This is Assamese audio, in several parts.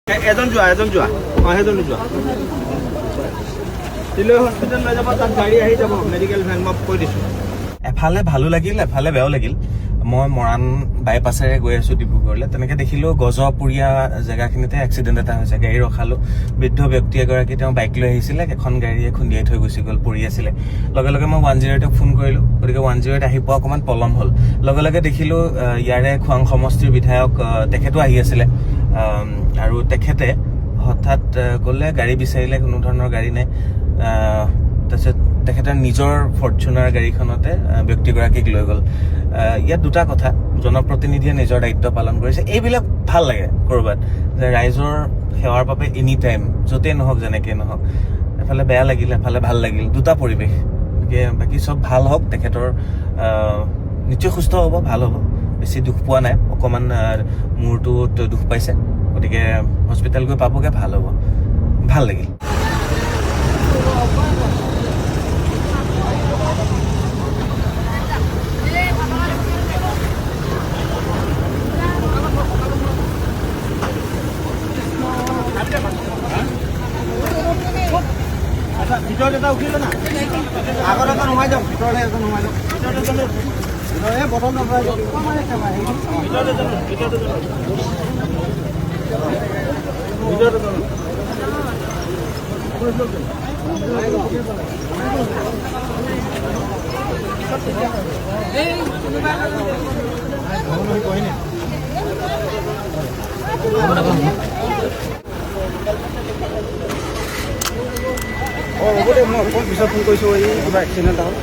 এজন যোৱা সেইজন যোৱা তিলৈ হস্পিটেল লৈ যাব, তাত গাড়ী আহি যাব, মেডিকেল ভেন মই কৈ দিছোঁ। এফালে ভালো লাগিল, এফালে বেয়াও লাগিল। মই মৰাণ বাইপাছেৰে গৈ আছো ডিব্ৰুগড়লৈ, তেনেকে দেখিলো গজপুৰীয়া জেগাখিনিতে এক্সিডেণ্ট এটা হৈছে। গাড়ী ৰখালো, বৃদ্ধ ব্যক্তি এগৰাকী তেওঁ বাইক লৈ আহিছিলে, এখন গাড়ীয়ে খুন্দিয়াই থৈ গুচি গ'ল, পৰি আছিলে। লগে লগে মই 108ক ফোন কৰিলো, গতিকে 108 আহি পোৱা অকণমান পলম হ'ল। লগে লগে দেখিলো ইয়াৰে খোৱাং সমষ্টিৰ বিধায়ক তেখেতো আহি আছিলে, আৰু তেখেতে হঠাৎ ক'লে গাড়ী বিচাৰিলে, কোনো ধৰণৰ গাড়ী নাই। তাৰপিছত তেখেতৰ নিজৰ ফৰ্চুনাৰ গাড়ীখনতে ব্যক্তিগৰাকীক লৈ গ'ল। ইয়াত দুটা কথা, জনপ্ৰতিনিধিয়ে নিজৰ দায়িত্ব পালন কৰিছে, এইবিলাক ভাল লাগে ক'ৰবাত, যে ৰাইজৰ সেৱাৰ বাবে এনি টাইম য'তেই নহওক যেনেকৈ নহওক। এফালে বেয়া লাগিল, এফালে ভাল লাগিল, দুটা পৰিৱেশ। গতিকে বাকী চব ভাল হওক, তেখেতৰ নিশ্চয় সুস্থ হ'ব, ভাল হ'ব, বেছি দুখ পোৱা নাই, অকণমান মূৰটোত দুখ পাইছে, গতিকে হস্পিটেল গৈ পাবগৈ, ভাল হ'ব, ভাল লাগিল। ভিতৰত এটা উঠিলে না, আগত এটা সোমাই যাওক, ভিতৰলৈ এজন সোমাই যাওক, বটল নভৰাই যাওক, হ'ব দে, মই অকণ পিছত ফোন কৰিছোঁ, এই কিবা এক্সিডেণ্ট হ'ল।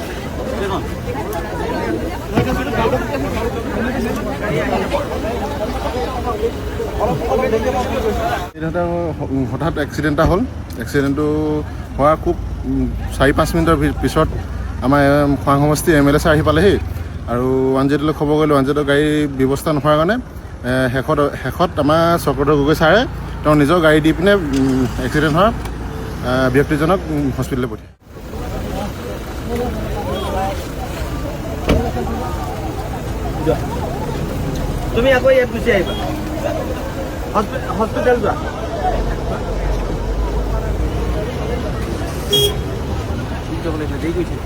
হঠাৎ এক্সিডেণ্ট এটা হ'ল। এক্সিডেণ্টটো হোৱাৰ খুব 4-5 মিনিটৰ পিছত আমাৰ খোৱাং সমষ্টি MLA ছাৰ আহি পালেহি, আৰু 108লৈ খবৰ কৰিলোঁ। 108ৰ গাড়ী ব্যৱস্থা নোহোৱাৰ কাৰণে শেষত আমাৰ চক্ৰধৰ গগৈ ছাৰে তেওঁ নিজৰ গাড়ী দি পিনে এক্সিডেণ্ট হোৱা ব্যক্তিজনক হস্পিটেললৈ পঠিয়ায়। তুমি আকৌ ইয়াত গুচি আহিবা, হস্পিটেল যোৱা। দেৰি কৰিছে।